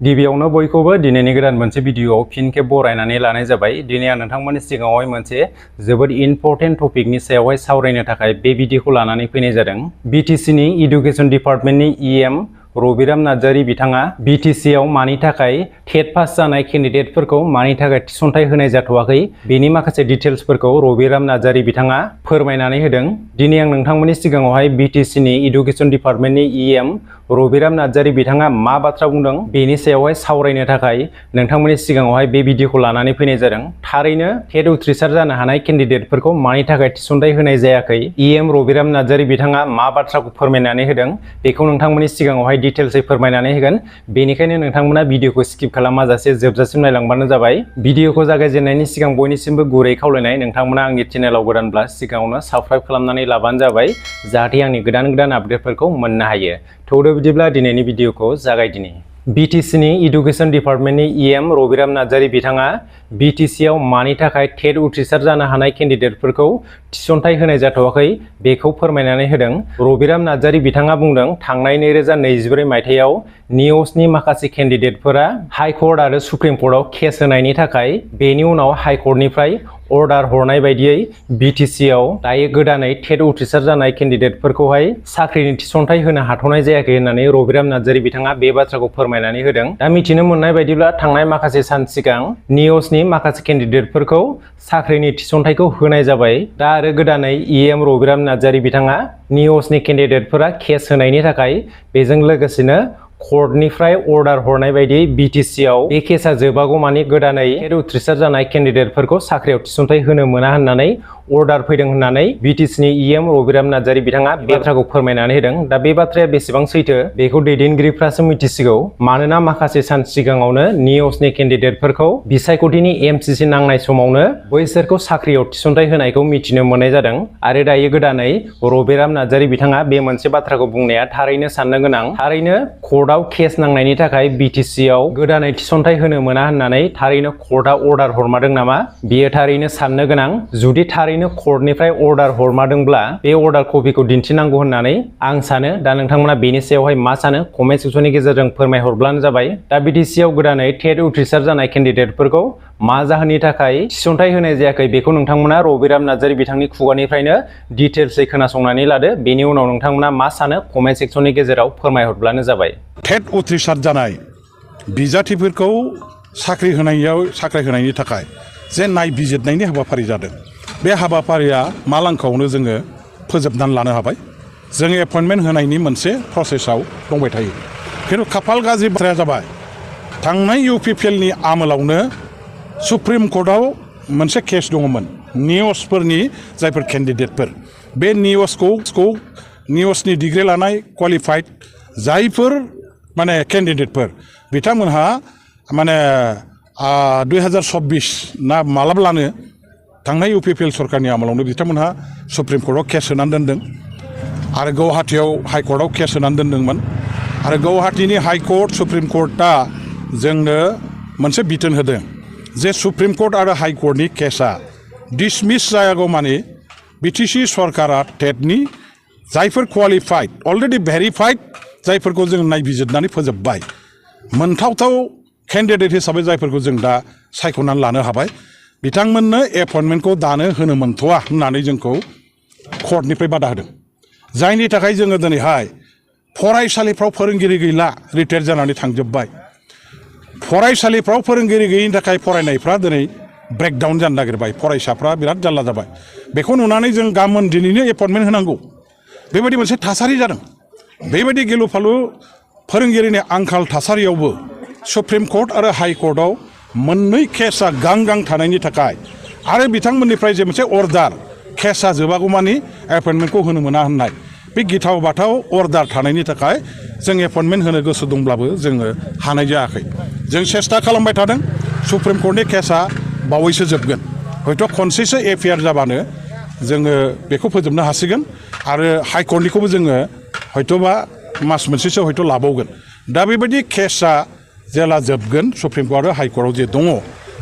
गिबियावनो बयखौबो दिनैनि गोदान मोनसे भिडियोआव फिन खेब बरायनानै लानाय जाबाय। दिनै आं नोंथांमोननि सिगाङावहाय मोनसे जोबोद इम्पोर्टेन्ट टपिकनि सायावहाय सावरायनो थाखाय बे भिडियोखौ लानानै फैनाय जादों। BTCनि इडुकेसन डिपार्टमेन्टनि EM रबिराम नार्जारी बिथाङा BTC आव मानि थाखाय टेट पास जानाय केन्डिडेटफोरखौ मानि थाखाय थिसनथाइ होनाय जाथ'वाखै बेनि माखासे डिटेल्सफोरखौ रबिराम नार्जारी बिथाङा फोरमायनानै होदों। दिनै आं नोंथांमोननि सिगाङावहाय BTCनि इडुकेसन डिपार्टमेन्टनि EM रबिराम नार्जारी बिथाङा मा बाथ्रा बुंदों बेनि सायावहाय सावरायनो थाखाय नोंथांमोननि सिगाङावहाय बे भिडियोखौ लानानै फैनाय जादों। थारैनो टेट उथ्रिसार जानो हानाय केन्डिडेटफोरखौ मानि थाखाय थिसनथाइ होनाय जायाखै EM रबिराम नार्जारी बिथाङा मा बाथ्राखौ फोरमायनानै होदों बेखौ नोंथांमोननि सिगाङावहाय डिटेल्सै फोरमायनानै होगोन। बेनिखायनो नोंथांमोना भिडियोखौ स्किप खालामाजासे जोबजासिम नायलांबानो जाबाय। भिडियोखौ जागायजेननायनि सिगां बयनिसिमबो गुरै खावलायनाय, नोंथांमोना आंनि चेनेलाव गोदानब्ला सिगाङावनो साबस्क्राइब खालामनानै लाबानो जाबाय जाहाथे आंनि गोदान आपडेटफोरखौ मोननो हायो। थौदो बिदिब्ला दिनैनि भिडियोखौ जागायदिनि। BTCनि इडुकेसन डिपार्टमेन्टनि EM रबिराम नार्जारी बिथाङा BTC आव मानि थाखाय टेट उथ्रिसार जानो हानाय केन्डिडेटफोरखौ थिसनथाइ होनाय जाथ'वाखै बेखौ फोरमायनानै होदों। रबिराम नार्जारी बिथाङा बुंदों, थांनाय 2024 मायथाइयाव निउसनि माखासे केन्डिडेटफोरा हाइ कर्ट आरो सुप्रिम कर्टआव केस होनायनि थाखाय बेनि उनाव हाइ कर्टनिफ्राय अर्डार हरनाय बायदियै BTC आव दायो गोदानै टेट उथ्रिसार जानाय केन्डिडेटफोरखौहाय साख्रिनि थिसनथाइ होनो हाथ'नाय जायाखै होननानै रबिराम नार्जारी बिथाङा बे बाथ्राखौ फोरमायनानै होदों। दा मिथिनो मोननाय बायदिब्ला थांनाय माखासे सान सिगां निउसनि माखासे केन्डिडेटफोरखौ साख्रिनि थिसनथाइखौ होनाय जाबाय। दा आरो गोदानै EM रबिराम नार्जारी बिथाङा निउसनि केन्डिडेटफोरा केस होनायनि थाखाय बेजों लोगोसेनो कर्टनिफ्राय अर्डार हरनाय बायदि BTC आव बे केसा जोबागौमानि गोदानै टेट उथ्रिसार जानाय केन्डिडेटफोरखौ साख्रियाव थिसनथाइ होनो मोना होननानै अर्डार फैदों होननानै BTCनि EM रबिराम नार्जारी बिथाङा बे बाथ्राखौ फोरमायनानै होदों। दा बे बाथ्राया बेसेबां सैथो बेखौ दैदेनगिरिफ्रासो मिथिसिगौ। मानोना माखासे सान सिगाङावनो निउसनि केन्डिडेटफोरखौ बिसायख'थिनि MCC नांनाय समावनो बैसोरखौ साख्रियाव थिसनथाइ होनायखौ मिथिनो मोननाय जादों। आरो दायो गोदानै रबिराम नार्जारी बिथाङा बे मोनसे बाथ्राखौ बुंनाया थारैनो साननो गोनां। थारैनो कर्टआव केस नांनायनि थाखाय BTC आव गोदानै थिसनथाइ होनो मोना होननानै थारैनो कर्टआ अर्डार हरमारदों नामा? बेयो थारैनो साननो गोनां। जुदि थारैनो कर्टनिफ्राय अर्डार हरमारदोंब्ला बे अर्डार कपिखौ दिन्थिनांगौ होननानै आं सानो। दा नोंथांमोना बेनि सायावहाय मा सानो कमेन्ट सेक्सननि गेजेरजों फोरमायहरब्लानो जाबाय। दा BTC आव गोदानै टेट उथ्रिसार जानाय केन्डिडेटफोरखौ मा जाहोननि थाखाय थिसनथाइ होनाय जायाखै बेखौ नोंथांमोना रबिराम नार्जारी बिथांनि खुगानिफ्रायनो डिटेल्सै खोनासंनानै लादो। बेनि उनाव नोंथांमोना मा सानो कमेन्ट सेक्सननि गेजेराव फोरमायहरब्लानो जाबाय। टेट उथ्रिसार जानाय बिजाथिफोरखौ साख्रि होनायनि थाखाय जे नायबिजिरनायनि हाबाफारि जादों, बे हाबाफारिया मालांखावनो जोङो फोजोबनानै लानो हाबाय। जों एपइन्टमेन्ट होनायनि मोनसे प्रसेसआव दंबाय थायो। खिन्थु खाफाल गाज्रि बाथ्राया जाबाय, थांनाय UPPLनि आमोलावनो सुप्रिम कर्टआव मोनसे केस दङमोन निउसफोरनि जायफोर केन्डिडेटफोर, बे निउसनि डिग्री लानाय क्वालिफाइड जायफोर माने केन्डिडेटफोर बिथांमोनहा माने 2024 ना मालाब्लानो थांनाय UPPL सरकारनि आमोलावनो बिथांमोनहा सुप्रिम कर्टआव केस होनानै दोनदों आरो गुवाहाटीयाव हाइ कर्टआव केस होनानै दोनदोंमोन। आरो गुवाहाटीनि हाइ कर्ट सुप्रिम कर्टआ जोंनो मोनसे बिथोन होदों जे सुप्रिम कर्ट आरो हाइ कर्टनि केसा डिसमिस जायागौमानि BTC सरकारा टेटनि जायफोर क्वालिफाइड अलरेडि भेरिफाइड जायफोरखौ जों नायबिजिरनानै फोजोबबाय, मोनथावथाव केन्डिडेट हिसाबै जायफोरखौ जों दा सायख'नानै लानो हाबाय, बिथांमोननो एपइन्टमेन्टखौ दानो होनो मोनथ'वा होननानै जोंखौ कर्टनिफ्राय बादा होदों। जायनि थाखाय जोङो दिनैहाय फरायसालिफ्राव फोरोंगिरि गैला, रिटायार जानानै थांजोब्बाय। फरायसालिफ्राव फोरोंगिरि गैयिनि थाखाय फरायनायफ्रा दिनै ब्रेकडाउन जानो नागिरबाय, फरायसाफ्रा बिराद जारला जाबाय। बेखौ नुनानै जों गाबोन दिनैनो एपइन्टमेन्ट होनांगौ बेबायदि मोनसे थासारि जादों। बेबायदि गिलु फालु फोरोंगिरिनि आंखाल थासारियावबो सुप्रिम कर्ट आरो हाइ कर्टआव मोननै केसा गां थानायनि थाखाय आरो बिथांमोननिफ्राय जे मोनसे अर्डार केसा जोबागौमानि एपइन्टमेन्टखौ होनो मोना होननाय बे गिथाव बाथाव अर्डार थानायनि थाखाय जों एपइन्टमेन्ट होनो गोसो दंब्लाबो जोङो हानाय जायाखै। जों सेस्था खालामबाय थादों। सुप्रिम कर्टनि केसा बावैसो जोबगोन, हयथ' खनसेसो FIR जाबानो जोङो बेखौ फोजोबनो हासिगोन आरो हाइ कर्टनिखौबो जोङो हयथ'बा मास मोनसेसो हयथ' लाबावगोन। दा बेबायदि केसा जेला जोबगोन सुप्रिम कर्ट आरो हाइ कर्टआव जे दङ,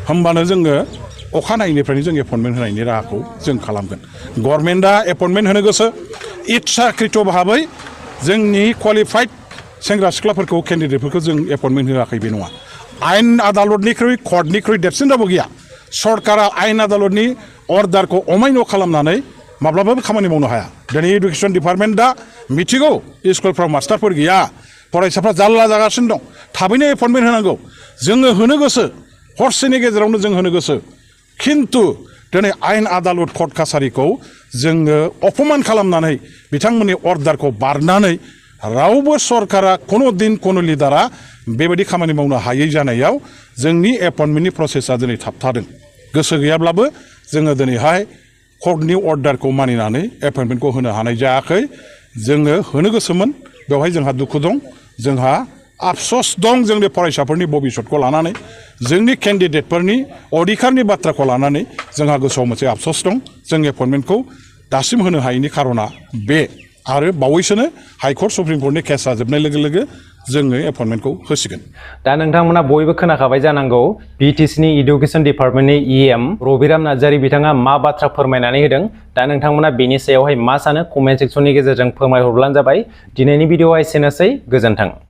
होमबानो जोङो अखानायैनिफ्रायनो जों एपइन्टमेन्ट होनायनि राहाखौ जों खालामगोन। गभर्नमेन्टआ एपइन्टमेन्ट होनो गोसो इच्छाकृत भाबै जोंनि क्वालिफाइड सेंग्रा सिख्लाफोरखौ केन्डिडेटफोरखौ जों एपइन्टमेन्ट होआखै बे नङा आयेन आदालतनिख्रुइ कर्टनिख्रुइ देरसिन रावबो गैया सरकारा आयेन आदालतनि अर्डारखौ अमायन' खालामनानै माब्लाबाबो खामानि मावनो हाया दिनै एडुकेसन डिपार्टमेन्टआ मिथिगौ स्कुलफ्राव मास्टारफोर गैया फरायसाफ्रा जाल्ला जागासिनो दं थाबैनो एपइन्टमेन्ट होनांगौ जोङो होनो गोसो हरसेनि गेजेरावनो जों होनो गोसो खिन्थु दिनै आयेन आदालत कर्ट कासारिखौ जोङो अपमान खालामनानै बिथांमोननि अर्डारखौ बारनानै रावबो सरकारा कोनो दिन कोनो लिडारा बेबायदि खामानि मावनो हायै जानायाव जोंनि एपइन्टमेन्टनि प्रसेसा दिनै थाबथादों गोसो गैयाब्लाबो जोङो दिनैहाय कर्टनि अर्डारखौ मानिनानै एपइन्टमेन्टखौ होनो हानाय जायाखै जोङो होनो गोसोमोन बेवहाय जोंहा दुखु दं जोंहा आफसोस दं जोंनि फरायसाफोरनि भबिसतखौ लानानै जोंनि केन्डिडेटफोरनि अधिकारनि बाथ्राखौ लानानै जोंहा गोसोआव मोनसे आफसोस दं जों एपइन्टमेन्टखौ दासिम होनो हायैनि खारना बे आरो बावैसोनो हाइकर्ट सुप्रिम कर्टनि केसा जोबनाय लोगो लोगो जोङो एपइन्टमेन्टखौ होसिगोन दा नोंथांमोना बयबो खोनाखाबाय जानांगौ BTCनि इडुकेसन डिपार्टमेन्टनि EM रबिराम नार्जारी बिथाङा मा बाथ्रा फोरमायनानै होदों दा नोंथांमोना बेनि सायावहाय मा सानो कमेन्ट सेक्सननि गेजेरजों फोरमायहरब्लानो जाबाय दिनैनि भिडिअआ एसेनोसै गोजोन्थों